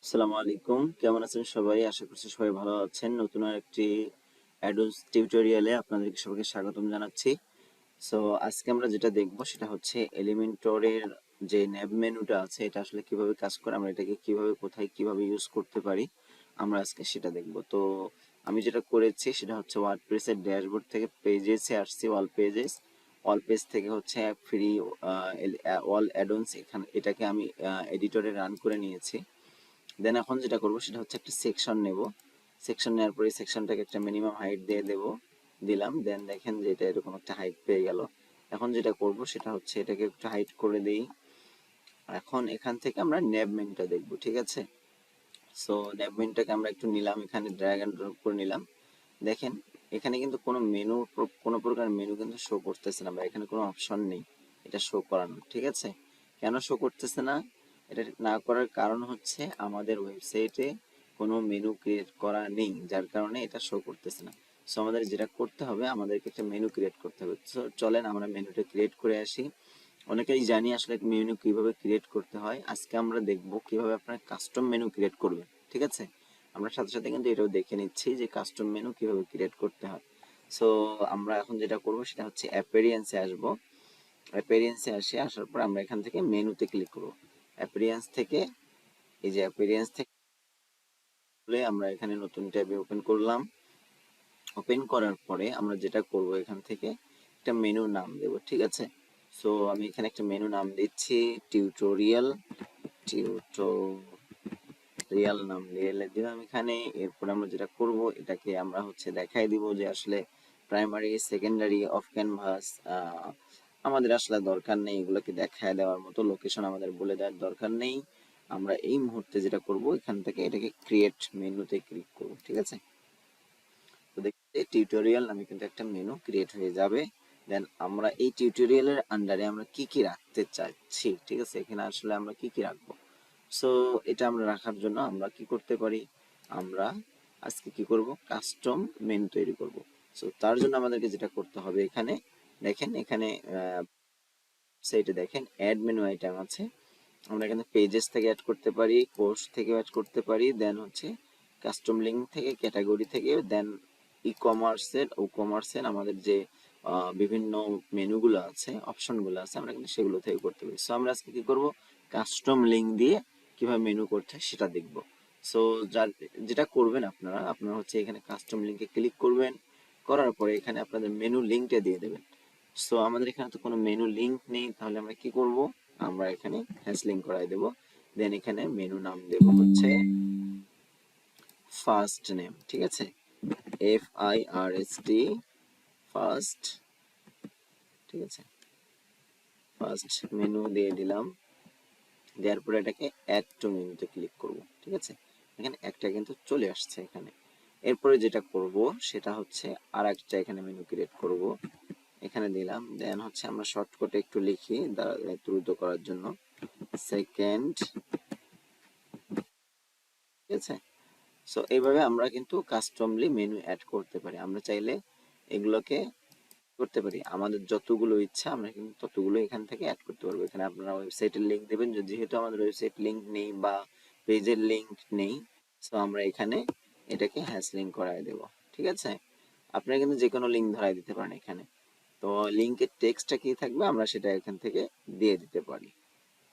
আসসালামু আলাইকুম, কেমন আছেন সবাই? আশা করছি সবাই ভালো আছেন। নতুন আরেকটি অ্যাডভান্স টিউটোরিয়ালে আপনাদেরকে সবাইকে স্বাগতম জানাচ্ছি। সো আজকে আমরা যেটা দেখব সেটা হচ্ছে এলিমেন্টরের যে ন্যাব মেনুটা আছে এটা আসলে কিভাবে কাজ করে, আমরা এটাকে কিভাবে কোথায় কিভাবে ইউজ করতে পারি আমরা আজকে সেটা দেখব। তো আমি যেটা করেছি সেটা হচ্ছে ওয়ার্ডপ্রেসের ড্যাশবোর্ড থেকে পেজেসে আসছি, অল পেজ থেকে হচ্ছে ফ্রি অল অ্যাডন্স এটাকে আমি এডিটরে রান করে নিয়েছি। দেন এখন যেটা করব সেটা হচ্ছে একটা সেকশন নেব। সেকশন নেওয়ার পরে সেকশনটাকে একটা মিনিমাম হাইট দিয়ে দিলাম। দেন দেখেন যে এটা এরকম একটা হাইট পেয়ে গেল। এখন যেটা করব সেটা হচ্ছে এটাকে একটু হাইট করে দেই। এখন এখান থেকে আমরা ন্যাব মেনুটা দেখব, ঠিক আছে? সো ন্যাব মেনুটাকে আমরা একটু নিলাম, এখানে ড্র্যাগ এন্ড ড্রপ করে নিলাম। দেখেন এখানে কিন্তু কোনো প্রকার মেনু কিন্তু শো করতেছে না, বা এখানে কোনো অপশন নেই এটা শো করানোর, ঠিক আছে? কেন শো করতেছে না? এটা না করার কারণ হচ্ছে আমাদের ওয়েবসাইটে কোনো মেনু ক্রিয়েট করা নেই, যার কারণে এটা শো করতেছে না। সো আমাদের যেটা করতে হবে, আমাদেরকে একটা মেনু ক্রিয়েট করতে হবে। সো চলেন আমরা মেনুটা ক্রিয়েট করে আসি। অনেকেই জানি আসলে মেনু কিভাবে ক্রিয়েট করতে হয়। আজকে আমরা দেখব কিভাবে আপনারা কাস্টম মেনু ক্রিয়েট করবেন, ঠিক আছে? আমরা সাথে সাথে কিন্তু এটাও দেখে নিচ্ছি যে কাস্টম মেনু কিভাবে ক্রিয়েট করতে হয়। সো আমরা এখন যেটা করব সেটা হচ্ছে অ্যাপিয়ারেন্সে আসব। অ্যাপিয়ারেন্সে আসার পর আমরা এখান থেকে মেনুতে ক্লিক করব। অ্যাপিয়ারেন্স থেকে এই যে অ্যাপিয়ারেন্স থেকে আমরা এখানে নতুন ট্যাবে ওপেন করলাম। ওপেন করার পরে আমরা যেটা করব এখান থেকে একটা মেনু নাম দেব, ঠিক আছে? সো আমি এখানে একটা মেনু নাম দিচ্ছি টিউটোরিয়াল নাম দিয়ে দিলাম এখানে। এরপর আমরা যেটা করব এটাকে আমরা হচ্ছে দেখাই দিব যে আসলে প্রাইমারি সেকেন্ডারি অফ ক্যানভাস আমাদের আসলে দরকার নেই, এগুলোকে দেখায় দেওয়ার মতো লোকেশন আমাদের বলে দেওয়ার দরকার নেই। আমরা এই মুহূর্তে যেটা করব এখান থেকে এটাকে ক্রিয়েট মেনুতে ক্লিক করব, ঠিক আছে? তো দেখতে টিউটোরিয়াল নামে কিন্তু একটা মেনু ক্রিয়েট হয়ে যাবে। দেন আমরা এই টিউটোরিয়ালের আন্ডারে আমরা কি কি রাখতে চাচ্ছি, ঠিক আছে? এখানে আসলে আমরা কি কি রাখবো। সো এটা আমরা রাখার জন্য আমরা কি করতে পারি, আমরা আজকে কি করব, কাস্টম মেনু তৈরি করব। সো তার জন্য আমাদেরকে যেটা করতে হবে, এখানে দেখেন এখানে সাইটে দেখেন অ্যাড মেনু আইটেম আছে। আমরা এখানে পেজেস থেকে অ্যাড করতে পারি, কোর্স থেকে অ্যাড করতে পারি, দেন হচ্ছে কাস্টম লিঙ্ক থেকে, ক্যাটাগরি থেকে, দেন ই কমার্সের আমাদের যে বিভিন্ন মেনুগুলো আছে, অপশনগুলো আছে, আমরা কিন্তু সেগুলো থেকে করতে পারি। সো আমরা আজকে কি করব, কাস্টম লিঙ্ক দিয়ে কিভাবে মেনু করতে হয় সেটা দেখব। সো যেটা করবেন আপনারা হচ্ছে এখানে কাস্টম লিঙ্কে ক্লিক করবেন, করার পরে এখানে আপনাদের মেনু লিঙ্কটা দিয়ে দেবেন। সো আমাদের এখানে তো কোনো মেনু লিঙ্ক নেই, তাহলে আমরা কি করব, আমরা এখানে হ্যাশ লিঙ্ক করাই দেব। দেন এখানে মেনু নাম দেব হচ্ছে ফার্স্ট নেম, ঠিক আছে? FIRST, ফার্স্ট, ঠিক আছে? ফার্স্ট মেনু দিয়ে দিলাম। দেওয়ার পরে এটাকে অ্যাড টু মেনুতে ক্লিক করব, ঠিক আছে? এখানে একটা কিন্তু চলে আসছে এখানে। এরপরে যেটা করব সেটা হচ্ছে আর একটা এখানে মেনু ক্রিয়েট করব, এখানে দিলাম। দেন হচ্ছে আমরা শর্টকাটে একটু লিখি দ্রুত করার জন্য, সেকেন্ড, ঠিক আছে? সো এইভাবে আমরা কিন্তু কাস্টমলি মেনু অ্যাড করতে পারি। আমরা চাইলে এগুলোকে করতে পারি, আমাদের যতগুলো ইচ্ছা আমরা কিন্তু ততগুলো এখান থেকে অ্যাড করতে পারবো। এখানে আপনারা ওয়েবসাইটের লিংক দেবেন, যেহেতু আমাদের ওয়েবসাইট লিংক নেই বা পেজের লিংক নেই, সো আমরা এখানে এটাকে হ্যাশ লিংক করায় দেব, ঠিক আছে? আপনারা কিন্তু যে কোনো লিংক ধরাই দিতে পারেন এখানে। তো লিংকের টেক্সটটা কি থাকবে আমরা সেটা এখান থেকে দিয়ে দিতে পারি,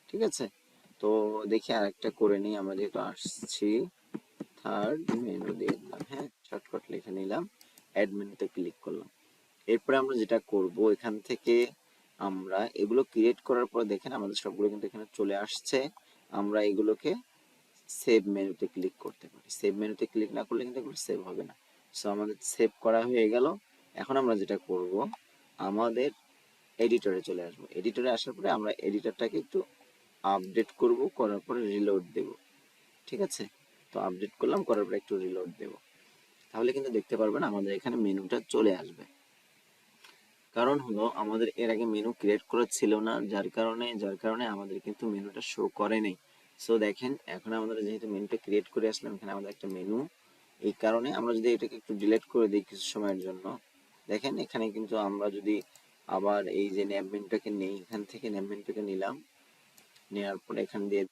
ঠিক আছে? তো দেখি আরেকটা করে নিই, আমরা যেহেতু আসছি থার্ড মেনু দিয়ে দিলাম, হ্যাঁ, শর্টকাট লিখে নিলাম, অ্যাড মেনুতে ক্লিক করলাম। এরপরে আমরা যেটা করব এখান থেকে আমরা এগুলো ক্রিয়েট করার পর দেখেন আমাদের সবগুলো কিন্তু এখানে চলে আসছে। আমরা এগুলোকে সেভ মেনুতে ক্লিক করতে পারি। সেভ মেনুতে ক্লিক না করলে কিন্তু এগুলো সেভ হবে না। সো আমাদের সেভ করা হয়ে গেল। এখন আমরা যেটা করব, আমাদের এডিটরে চলে আসবো। এডিটরে আসার পরে আমরা এডিটরটাকে একটু আপডেট করব, করার পরে রিলোড দেব, ঠিক আছে? তো আপডেট করলাম, করার পরে একটু রিলোড দেব, তাহলে কিন্তু দেখতে পারবেন আমাদের এখানে মেনুটা চলে আসবে। কারণ হলো আমাদের এর আগে মেনু ক্রিয়েট করা ছিল না, যার কারণে আমাদের কিন্তু মেনুটা শো করে নাই। সো দেখেন এখন আমাদের যেহেতু মেনুটা ক্রিয়েট করে আসলাম, এখানে আমাদের একটা মেনু, এই কারণে আমরা যদি এটাকে একটু ডিলিট করে দিই কিছু সময়ের জন্য, দেখেন এখানে কিন্তু আমরা যদি আবার এই যে ন্যাব মেনুটাকে নেই, এখান থেকে ন্যাব মেনুটাকে নিলাম, নেওয়ার পরে এখান দিয়ে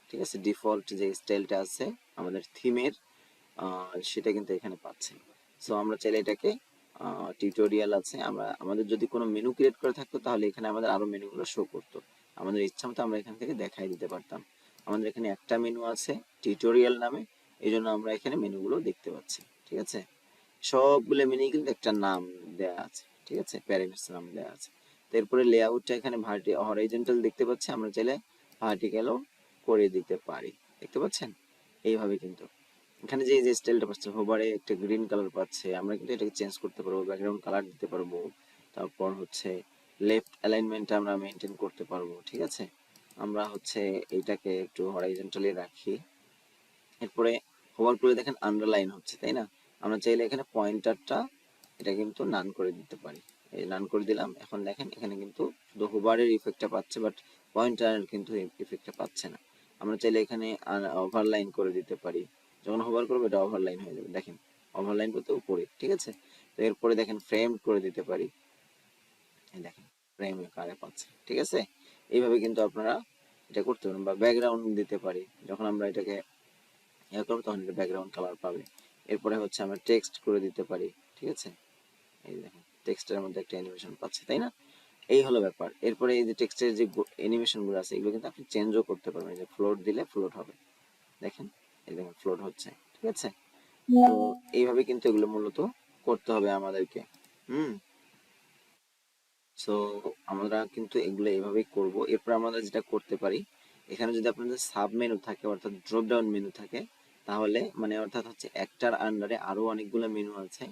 ঠিক আছে, ডিফল্ট যে স্টাইলটা আছে আমাদের থিমের সেটা কিন্তু এখানে পাচ্ছেন। সো আমরা চাইলে এটাকে টিউটোরিয়াল আছে, আমরা আমাদের যদি কোনো মেনু ক্রিয়েট করে থাকতো তাহলে এখানে আমাদের আরো মেনুগুলো শো করতো, আমাদের ইচ্ছা মতো আমরা এখান থেকে দেখাই দিতে পারতাম। আমাদের এখানে একটা মেনু আছে টিউটোরিয়াল নামে, এই জন্য আমরা এখানে মেনুগুলো দেখতে পাচ্ছি। ঠিক আছে, সবগুলো মেনু কিন্তু একটা নাম দেয়া আছে, ঠিক আছে, প্যারামিটার নাম দেয়া আছে। তারপরে লেআউটটা এখানে হরাইজন্টাল দেখতে পাচ্ছি, আমরা চাইলে ভার্টিক্যালও করে দিতে পারি, দেখতে পাচ্ছেন এইভাবে। কিন্তু এখানে যে যে স্টাইলটা পাচ্ছে, হোভারে একটা গ্রিন কালার পাচ্ছে, আমরা কিন্তু এটাকে চেঞ্জ করতে পারবো, ব্যাকগ্রাউন্ড কালার দিতে পারবো, তারপর হচ্ছে লেফট অ্যালাইনমেন্ট আমরা মেনটেন করতে পারবো। ঠিক আছে, আমরা হচ্ছে এইটাকে একটু হরাইজন্টালি রাখি। এরপরে হোভার করে দেখেন আন্ডারলাইন হচ্ছে, তাই না? আমরা চাইলে এখানে পয়েন্টারটা এটা কিন্তু নান করে দিতে পারি, এই নান করে দিলাম। এখন দেখেন এখানে কিন্তু শুধু হোভারের ইফেক্টটা পাচ্ছে, বাট পয়েন্টার কিন্তু ইফেক্টটা পাচ্ছে না। আমরা চাইলে এখানে ওভারলাইন করে দিতে পারি, যখন হোভার করবো এটা ওভারলাইন হয়ে যাবে, দেখেন ওভারলাইন করতে উপরে। ঠিক আছে, তো এরপরে দেখেন ফ্রেম করে দিতে পারি, এই দেখেন ফ্রেম আকারে পাচ্ছে। ঠিক আছে, এইভাবে কিন্তু আপনারা এটা করতে পারেন, বা ব্যাকগ্রাউন্ড দিতে পারি, যখন আমরা এটাকে ইয়ে করবো তখন এটা ব্যাকগ্রাউন্ড কালার পাবে। এরপরে হচ্ছে আমরা টেক্সট করে দিতে পারি। ঠিক আছে, এই দেখেন টেক্সটের মধ্যে একটা অ্যানিমেশন পাচ্ছে, তাই না? এই হলো ব্যাপার। এরপরে এই যে টেক্সটের যে অ্যানিমেশন গুলো আছে এগুলো কিন্তু আপনি চেঞ্জও করতে পারবেন, যে ফ্লোট দিলে ফ্লোট হবে, দেখেন এই দেখেন ফ্লোট হচ্ছে। ঠিক আছে, তো এইভাবে কিন্তু এগুলো মূলত করতে হবে আমাদেরকে। হুম, সো আমরা কিন্তু এগুলো এইভাবেই করব। এরপর আমরা যেটা করতে পারি, এখানে যদি আপনাদের সাব মেনু থাকে অর্থাৎ ড্রপ ডাউন মেনু থাকে, তাহলে মানে অর্থাৎ হচ্ছে একটার আন্ডারে আরো অনেকগুলো মেনু আছে,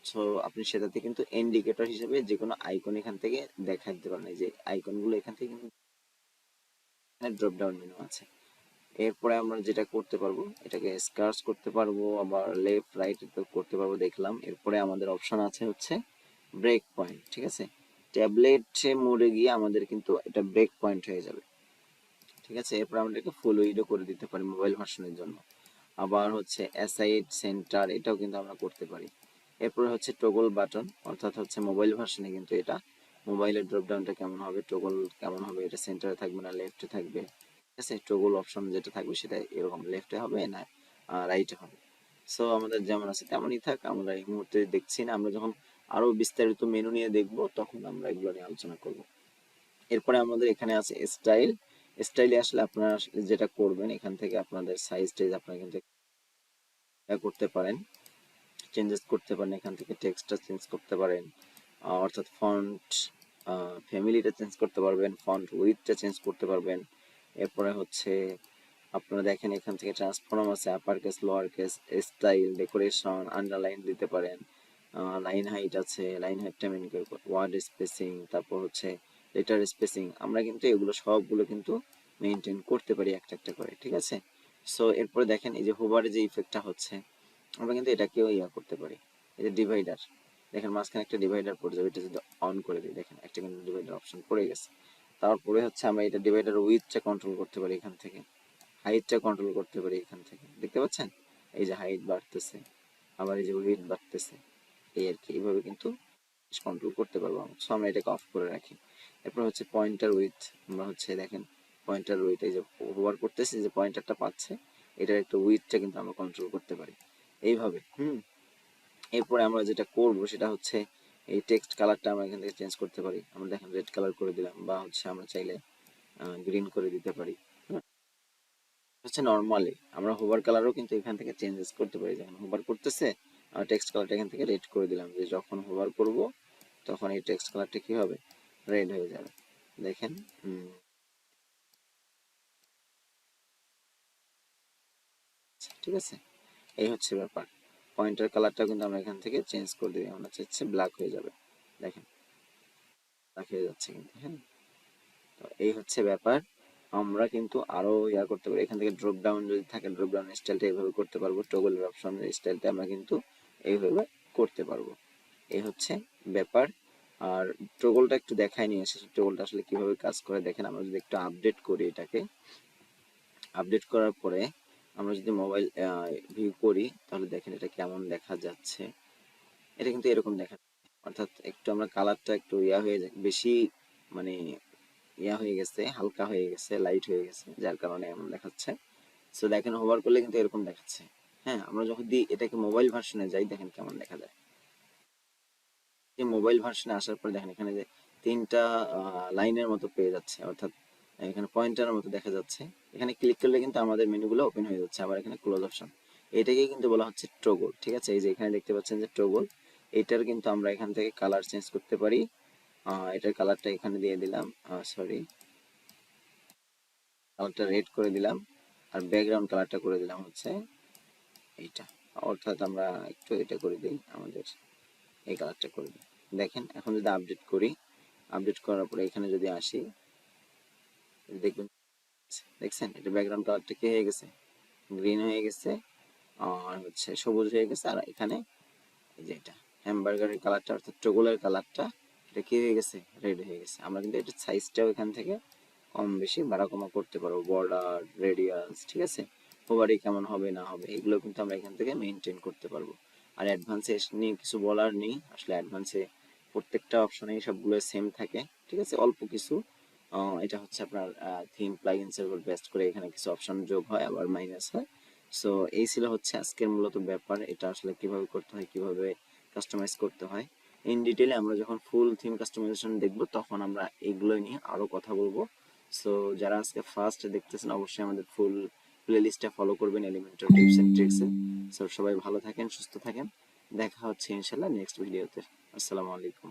সো আপনি সেটাতে কিন্তু ইন্ডিকেটর হিসেবে যে কোনো আইকন এখান থেকে দেখা দিতে পারেন, এই যে আইকনগুলো এখান থেকে কিন্তু ড্রপ ডাউন মেনু আছে। এরপরে আমরা যেটা করতে পারবো, এটাকে স্কার্স করতে পারবো, আবার লেফট রাইট করতে পারবো দেখলাম। এরপরে আমাদের অপশন আছে হচ্ছে ব্রেক পয়েন্ট। ঠিক আছে, ট্যাবলেট মোডে গিয়ে আমাদের কিন্তু এটা ব্রেক পয়েন্ট হয়ে যাবে। ঠিক আছে, এরপর আমরা এটাকে ফুল উইডো করে দিতে পারি মোবাইল ভার্সনের জন্য। আবার হচ্ছে অ্যাসাইড সেন্টার এটাও কিন্তু আমরা করতে পারি। এরপরে হচ্ছে টগল বাটন, অর্থাৎ হচ্ছে মোবাইল ভার্সনে কিন্তু এটা মোবাইলের ড্রপ ডাউনটা কেমন হবে, টগল কেমন হবে, এটা সেন্টারে থাকবে না লেফটে থাকবে। ঠিক আছে, টগল অপশন যেটা থাকবে সেটা এরকম লেফটে হবে না রাইটে হবে। সো আমাদের যেমন আছে তেমনই থাক, আমরা এই মুহূর্তে দেখছি না, আমরা যখন আরো বিস্তারিত মেনু নিয়ে দেখবো তখন আমরা এগুলো নিয়ে আলোচনা করব। এরপরে আমাদের এখানে আছে স্টাইল। স্টাইলে আসলে আপনারা যেটা করবেন, এখান থেকে আপনাদের সাইজ টাইজ আপনারা কিন্তু করতে পারেন, চেঞ্জেস করতে পারেন, এখান থেকে টেক্সটটা চেঞ্জ করতে পারেন, অর্থাৎ ফন্ট ফ্যামিলিটা চেঞ্জ করতে পারবেন, ফন্ট উইডথটা চেঞ্জ করতে পারবেন। এরপরে হচ্ছে আপনারা দেখেন এখান থেকে ট্রান্সফর্ম আছে, upper case lower case, style, decoration, underline দিতে পারেন, লাইন হাইট আছে, লাইন হাইটটা মেন করবো, ওয়ার্ড স্পেসিং, তারপর হচ্ছে লেটার স্পেসিং, আমরা কিন্তু এগুলো সবগুলো কিন্তু মেনটেন করতে পারি একটা একটা করে। ঠিক আছে, সো এরপরে দেখেন এই যে হোভারে যে ইফেক্টটা হচ্ছে, আমরা কিন্তু এটাকেও ইয়া করতে পারি। এই যে ডিভাইডার, দেখেন মাঝখানে একটা ডিভাইডার পড়ে যাবে, এটা যদি অন করে দিই দেখেন একটা কিন্তু ডিভাইডার অপশন পড়ে গেছে। তারপরে হচ্ছে আমরা এটা ডিভাইডার উইথটা কন্ট্রোল করতে পারি এখান থেকে, হাইটটা কন্ট্রোল করতে পারি এখান থেকে, দেখতে পাচ্ছেন এই যে হাইট বাড়তেছে, আবার এই যে উইথ বাড়তেছে, এই আর কি, এইভাবে কিন্তু কন্ট্রোল করতে পারবো আমরা। সো আমরা এটাকে অফ করে রাখি। এরপর হচ্ছে পয়েন্টার উইথ, আমরা হচ্ছে দেখেন পয়েন্টার উইথ, এই যে হোভার করতেছে যে পয়েন্টারটা পাচ্ছে এটার একটা উইথটা কিন্তু আমরা কন্ট্রোল করতে পারি এইভাবে। এরপরে আমরা যেটা করব সেটা হচ্ছে এই টেক্সট কালারটা আমরা এখান থেকে চেঞ্জ করতে পারি, আমরা দেখেন রেড কালার করে দিলাম, বা হচ্ছে আমরা চাইলে গ্রিন করে দিতে পারি। হচ্ছে নর্মালি আমরা হোভার কালারও কিন্তু এখান থেকে চেঞ্জেস করতে পারি, যখন হোভার করতেছে আমরা টেক্সট কালারটা এখান থেকে রেড করে দিলাম, যে যখন হোভার করব তখন এই টেক্সট কালারটা কি হবে, রেড হয়ে যাবে, দেখেন। ঠিক আছে, এই হচ্ছে ব্যাপার। পয়েন্টার কালারটা কিন্তু আমরা এখান থেকে চেঞ্জ করে দিই, আমরা হচ্ছে ব্ল্যাক হয়ে যাবে, দেখেন ব্ল্যাক হয়ে যাচ্ছে কিন্তু। হ্যাঁ, তো এই হচ্ছে ব্যাপার। আমরা কিন্তু আরো ইয়া করতে পারি, এখান থেকে ড্রপ ডাউন যদি থাকে ড্রপ ডাউন স্টাইলটা এইভাবে করতে পারবো, টগলের অপশনের স্টাইলটা আমরা কিন্তু এইভাবে করতে পারবো। এই হচ্ছে ব্যাপার। আর টগলটা একটু দেখাই নিয়ে এসেছি, টগলটা আসলে কিভাবে কাজ করে দেখেন। আমরা যদি একটু আপডেট করি, এটাকে আপডেট করার পরে আমরা যদি মোবাইল ভিউ করি তাহলে দেখেন এটা কেমন দেখা যাচ্ছে। এটা কিন্তু এরকম দেখা, অর্থাৎ একটু আমরা কালারটা একটু ইয়া হয়ে যায় বেশি, মানে ইয়া হয়ে গেছে, হালকা হয়ে গেছে, লাইট হয়ে গেছে, যার কারণে এমন দেখাচ্ছে। সো দেখেন হোভার করলে কিন্তু এরকম দেখাচ্ছে। হ্যাঁ, আমরা যখন দিই এটাকে মোবাইল ভার্সনে যাই, দেখেন কেমন দেখা যায়। যে মোবাইল ভার্সনে আসার পর দেখেন এখানে যে তিনটা লাইনের মতো পেয়ে যাচ্ছে, অর্থাৎ এখানে পয়েন্টারের মতো দেখা যাচ্ছে। এখানে ক্লিক করলে কিন্তু আমাদের মেনুগুলো ওপেন হয়ে যাচ্ছে। আবার এখানে ক্লোজ অপশন, এটাকে কিন্তু বলা হচ্ছে টগল। ঠিক আছে, এই যে এখানে দেখতে পাচ্ছেন যে টগল, এটার কিন্তু আমরা এখান থেকে কালার চেঞ্জ করতে পারি। এটার কালারটা এখানে দিয়ে দিলাম, সরি, কালারটা রেড করে দিলাম, আর ব্যাকগ্রাউন্ড কালারটা করে দিলাম হচ্ছে এইটা, অর্থাৎ আমরা একটু এটা করে দিই, আমাদের এই কালারটা করে দিই। দেখেন এখন যদি আপডেট করি, আপডেট করার পরে এখানে যদি আসি, দেখবেন, দেখছেন এটা ব্যাকগ্রাউন্ড কালারটা কি হয়ে গেছে, গ্রিন হয়ে গেছে, আর হচ্ছে সবুজ হয়ে গেছে। আর এখানে এই যে এটা হ্যামবার্গারের কালারটা, অর্থাৎ টগলের কালারটা, এটা কি হয়ে গেছে, রেড হয়ে গেছে। আমরা কিন্তু এটা সাইজটাও এখান থেকে কম বেশি বাড়া কমা করতে পারবো, বর্ডার, রেডিয়াস, ঠিক আছে, ওভারই কেমন হবে না হবে এগুলো কিন্তু আমরা এখান থেকে মেনটেন করতে পারবো। আর অ্যাডভান্সে নিয়ে কিছু বলার নেই আসলে, অ্যাডভান্সে প্রত্যেকটা অপশনেই সবগুলো সেম থাকে। ঠিক আছে, অল্প কিছু এটা হচ্ছে আপনার থিম প্লাগইনসের উপর বেস্ট করে এখানে কিছু অপশন যোগ হয় আবার মাইনাস হয়। সো এই ছিল হচ্ছে আজকের মূলত ব্যাপার, এটা আসলে কিভাবে করতে হয়, কিভাবে কাস্টমাইজ করতে হয় ইন ডিটেলে। আমরা যখন ফুল থিম কাস্টমাইজেশন দেখবো তখন আমরা এগুলো নিয়ে আরো কথা বলবো। সো যারা আজকে ফার্স্ট দেখতেছেন অবশ্যই আমাদের ফুল প্লে লিস্টটা ফলো করবেন এলিমেন্টর টিপস এন্ড ট্রিক্স এ। সো সবাই ভালো থাকেন, সুস্থ থাকেন, দেখা হচ্ছে ইনশাল্লাহ নেক্সট ভিডিওতে। আসসালামু আলাইকুম।